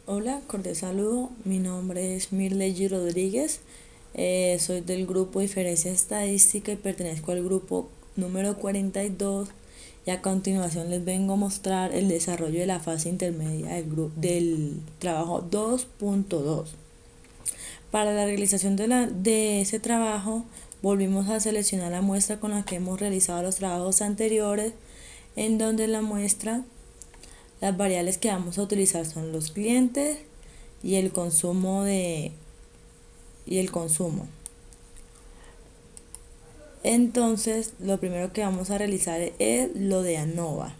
Hola, cordial saludo. Mi nombre es Mirley Rodríguez. Soy del grupo Diferencia Estadística y pertenezco al grupo número 42. Y a continuación les vengo a mostrar el desarrollo de la fase intermedia del trabajo 2.2. Para la realización de ese trabajo, volvimos a seleccionar la muestra con la que hemos realizado los trabajos anteriores, en donde la muestra, las variables que vamos a utilizar son los clientes y el consumo y el consumo. Entonces, lo primero que vamos a realizar es lo de ANOVA.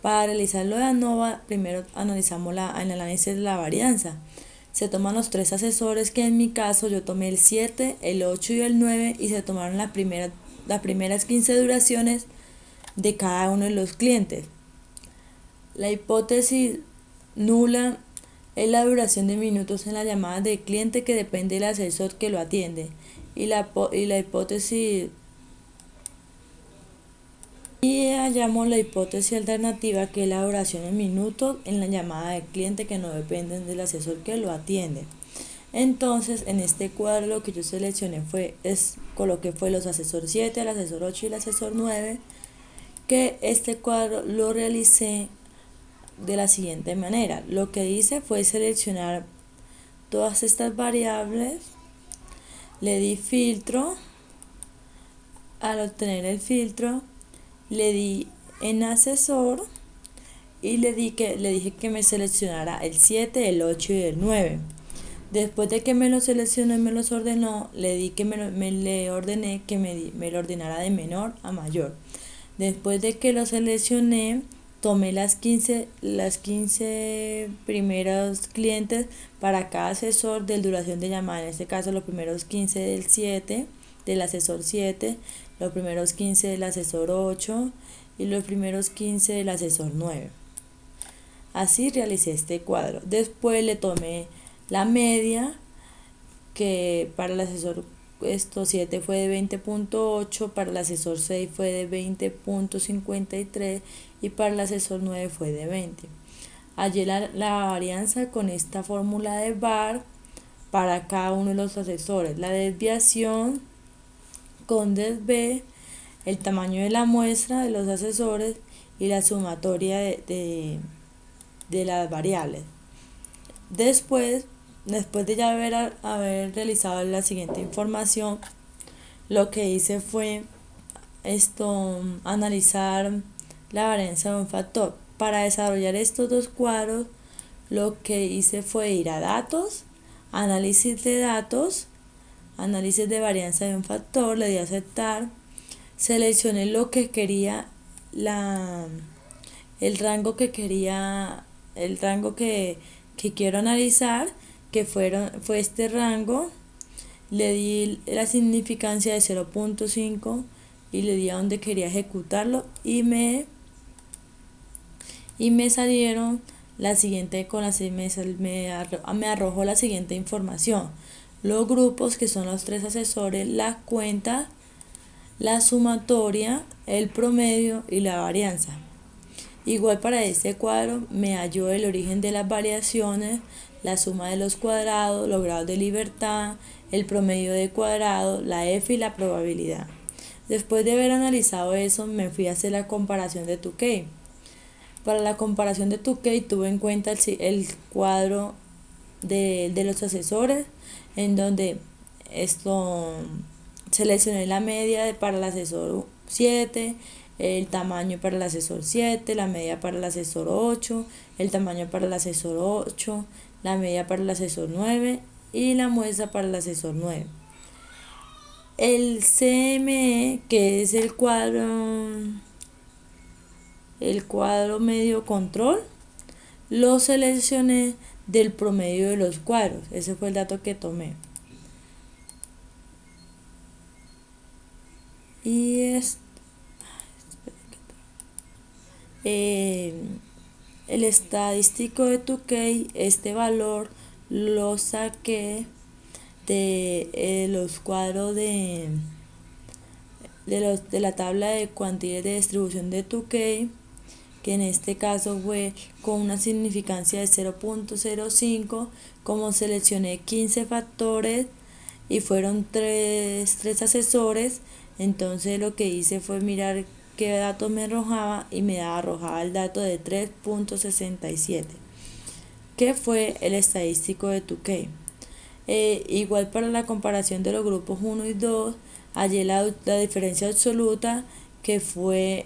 Para realizar lo de ANOVA, primero analizamos el análisis de la varianza. Se toman los tres asesores, que en mi caso yo tomé el 7, el 8 y el 9, y se tomaron las primeras 15 duraciones de cada uno de los clientes. La hipótesis nula es la duración de minutos en la llamada del cliente, que depende del asesor que lo atiende. Y la hipótesis y hallamos la hipótesis alternativa, que es la duración en minutos en la llamada del cliente, que no dependen del asesor que lo atiende. Entonces, en este cuadro lo que yo seleccioné coloqué los asesor 7, el asesor 8 y el asesor 9, que este cuadro lo realicé de la siguiente manera. Lo que hice fue seleccionar todas estas variables, le di filtro. Al obtener el filtro, le di en asesor y le dije que me seleccionara el 7, el 8 y el 9. Después de que me lo seleccionó y me los ordenó, le di que le ordené que me lo ordenara de menor a mayor. Después de que lo seleccioné, tomé las 15 primeros clientes para cada asesor de duración de llamada. En este caso, los primeros 15 del asesor 7, los primeros 15 del asesor 8 y los primeros 15 del asesor 9. Así realicé este cuadro. Después le tomé la media, que para el asesor 7 fue de 20.8, para el asesor 6 fue de 20.53 y para el asesor 9 fue de 20. Hallé la varianza con esta fórmula de VAR para cada uno de los asesores. La desviación con desv, el tamaño de la muestra de los asesores y la sumatoria de las variables. Después de ya haber realizado la siguiente información, lo que hice fue analizar la varianza de un factor. Para desarrollar estos dos cuadros, lo que hice fue ir a datos, análisis de datos, análisis de varianza de un factor, le di a aceptar, seleccioné lo que quería, el rango que quiero analizar, que fue este rango. Le di la significancia de 0.5 y le di a donde quería ejecutarlo, y me salieron la siguiente, me arrojó la siguiente información: los grupos, que son los tres asesores, la cuenta, la sumatoria, el promedio y la varianza. Igual para este cuadro me halló el origen de las variaciones, la suma de los cuadrados, los grados de libertad, el promedio de cuadrado, la F y la probabilidad. Después de haber analizado eso, me fui a hacer la comparación de Tukey. Para la comparación de Tukey tuve en cuenta el cuadro de los asesores, en donde seleccioné la media para el asesor 7, el tamaño para el asesor 7, la media para el asesor 8, el tamaño para el asesor 8, la media para el asesor 9 y la muestra para el asesor 9. El CME, que es el cuadro medio control, lo seleccioné del promedio de los cuadros. Ese fue el dato que tomé. Y el estadístico de Tukey, este valor lo saqué de los cuadros de la tabla de cuantías de distribución de Tukey, que en este caso fue con una significancia de 0.05. Como seleccioné 15 factores y fueron tres asesores, entonces lo que hice fue mirar qué datos me arrojaba y me arrojaba el dato de 3.67, que fue el estadístico de Tukey. Igual para la comparación de los grupos 1 y 2, hallé la diferencia absoluta, que fue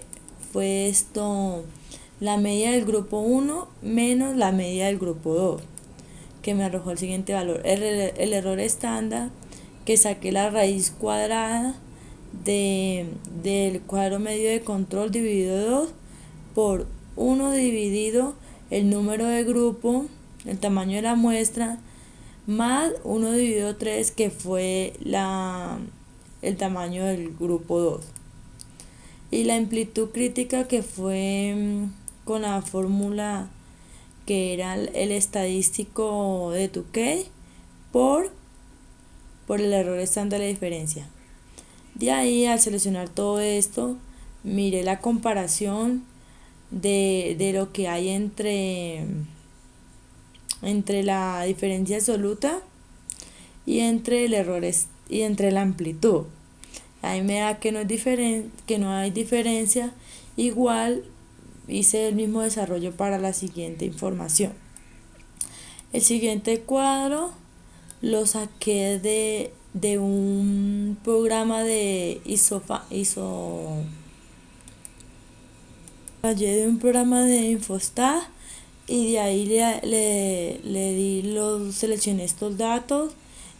la media del grupo 1 menos la media del grupo 2, que me arrojó el siguiente valor. El error estándar, que saqué la raíz cuadrada del cuadro medio de control dividido 2 por 1 dividido el número de grupo, el tamaño de la muestra, más 1 dividido 3, que fue el tamaño del grupo 2. Y la amplitud crítica, que fue con la fórmula que era el estadístico de Tukey por el error estándar de diferencia. De ahí, al seleccionar todo esto, miré la comparación de lo que hay entre la diferencia absoluta y entre el error y entre la amplitud. Ahí me da que no hay diferencia. Igual hice el mismo desarrollo para la siguiente información. El siguiente cuadro lo saqué de un programa de Infostat, y de ahí seleccioné estos datos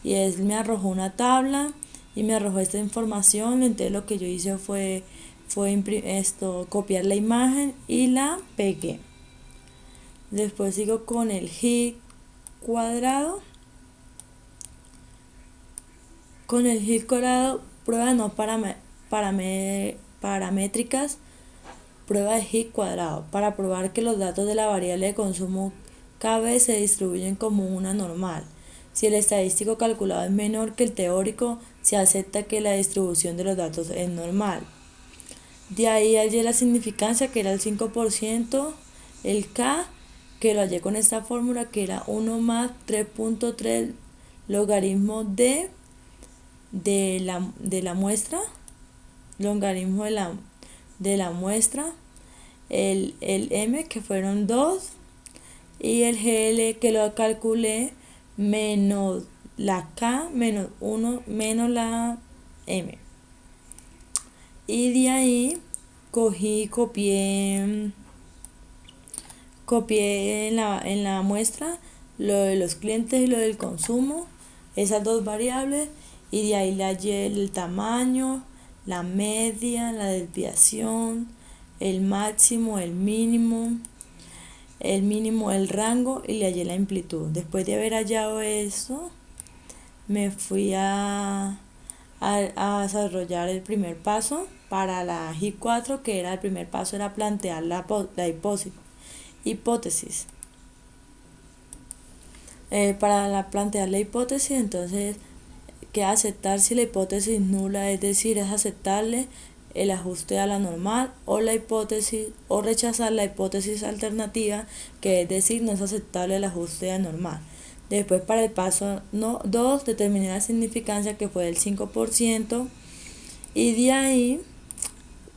y él me arrojó una tabla y me arrojó esta información. Entonces lo que yo hice fue copiar la imagen y la pegué. Después sigo con el hit cuadrado. Con el hit cuadrado, prueba no paramétricas, prueba de hit cuadrado, para probar que los datos de la variable de consumo KB se distribuyen como una normal. Si el estadístico calculado es menor que el teórico, se acepta que la distribución de los datos es normal. De ahí hallé la significancia, que era el 5%, el K, que lo hallé con esta fórmula, que era 1 más 3.3 logaritmo de la muestra, logaritmo de la muestra, el M, que fueron 2, y el GL, que lo calculé, menos la K menos 1 menos la M. Y de ahí copié en la muestra lo de los clientes y lo del consumo, esas dos variables, y de ahí le hallé el tamaño, la media, la desviación, el máximo, el mínimo, el rango, y le hallé la amplitud. Después de haber hallado eso, me fui a desarrollar el primer paso para la G4, que era el primer paso, era plantear la hipótesis. Para plantear la hipótesis, entonces, que aceptar si la hipótesis nula, es decir, es aceptarle el ajuste a la normal, o rechazar la hipótesis alternativa, que es decir, no es aceptable el ajuste a la normal. Después, para el paso 2, determiné la significancia, que fue del 5%, y de ahí,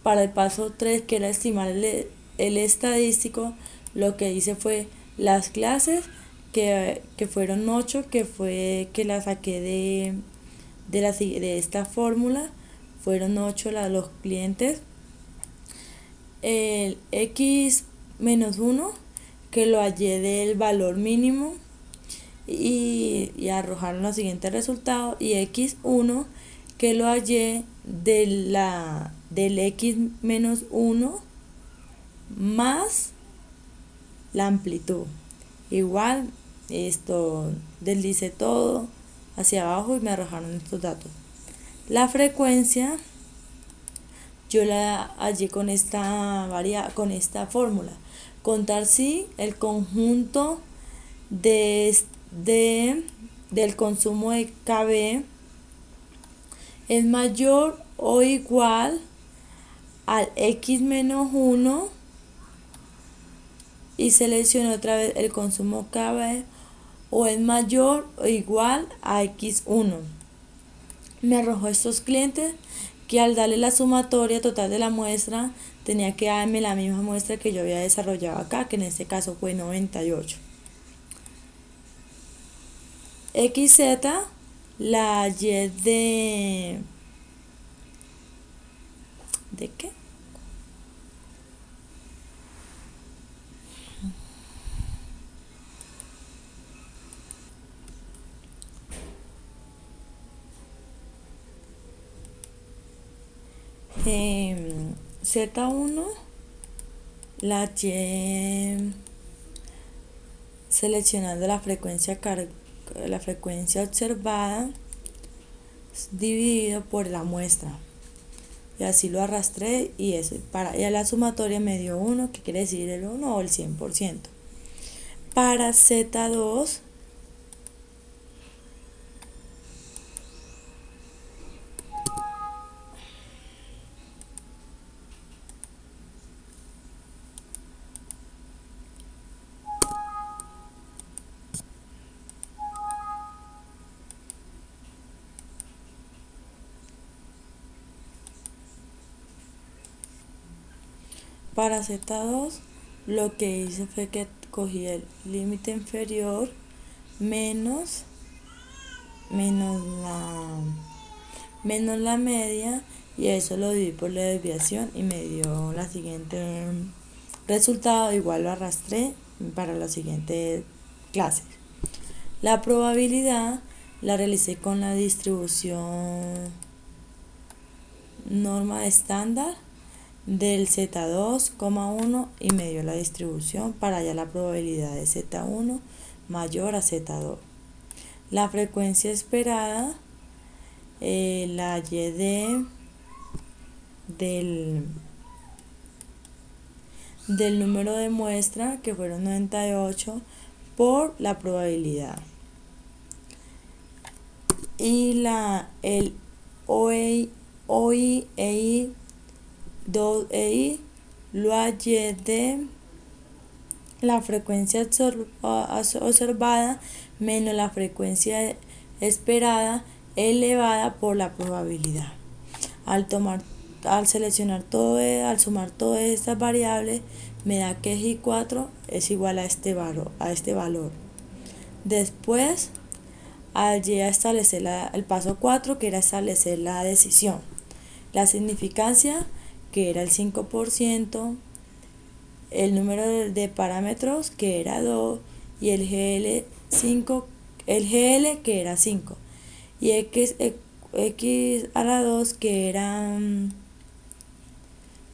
para el paso 3, que era estimar el estadístico, lo que hice fue las clases, que fueron 8, que la saqué de esta fórmula, fueron 8 los clientes. El X menos 1, que lo hallé del valor mínimo, y arrojaron los siguientes resultados, y X1, que lo hallé del X menos 1 más la amplitud. Igual deslicé todo hacia abajo y me arrojaron estos datos. La frecuencia yo la hallé con esta fórmula: contar si el conjunto del consumo de KB es mayor o igual al X menos 1 y selecciono otra vez el consumo KB o es mayor o igual a X1. Me arrojó estos clientes que al darle la sumatoria total de la muestra tenía que darme la misma muestra que yo había desarrollado acá, que en este caso fue 98. XZ, la Y ¿de qué? Z1, la Y seleccionando la frecuencia observada dividido por la muestra, y así lo arrastré y eso y a la sumatoria me dio 1, que quiere decir el 1 o el 100%. Para Z2, lo que hice fue que cogí el límite inferior menos la media, y eso lo dividí por la desviación y me dio la siguiente resultado. Igual lo arrastré para las siguientes clases. La probabilidad la realicé con la distribución norma estándar del Z2,1 y me dio la distribución para hallar la probabilidad de Z1 mayor a Z2. La frecuencia esperada, la Y del número de muestra, que fueron 98, por la probabilidad. Y el OI, EI, 2EI lo hallé de la frecuencia observada menos la frecuencia esperada elevada por la probabilidad. Al seleccionar al sumar todas estas variables, me da que J4 es igual a este valor. Después hallé a establecer el paso 4, que era establecer la decisión. La significancia, que era el 5%, el número de parámetros, que era 2, y el GL que era 5, y X a la 2, que era el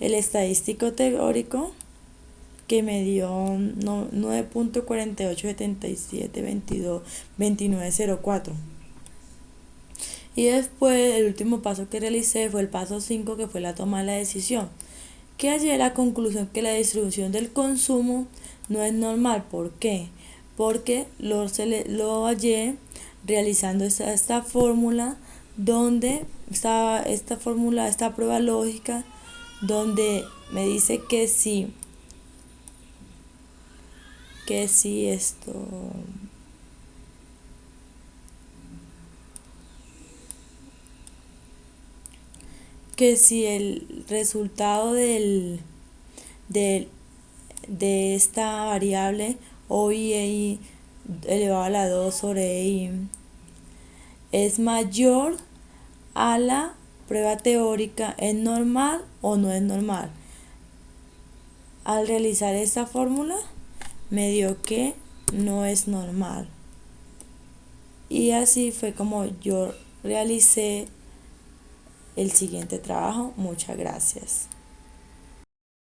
estadístico teórico, que me dio 9.4877222904. Y después el último paso que realicé fue el paso 5, que fue la toma de la decisión, que hallé la conclusión que la distribución del consumo no es normal. ¿Por qué? Porque lo hallé realizando esta fórmula, donde esta prueba lógica, donde me dice que si el resultado de esta variable OI, EI elevado a la 2 sobre EI es mayor a la prueba teórica, ¿es normal o no es normal? Al realizar esta fórmula me dio que no es normal, y así fue como yo realicé el siguiente trabajo. Muchas gracias.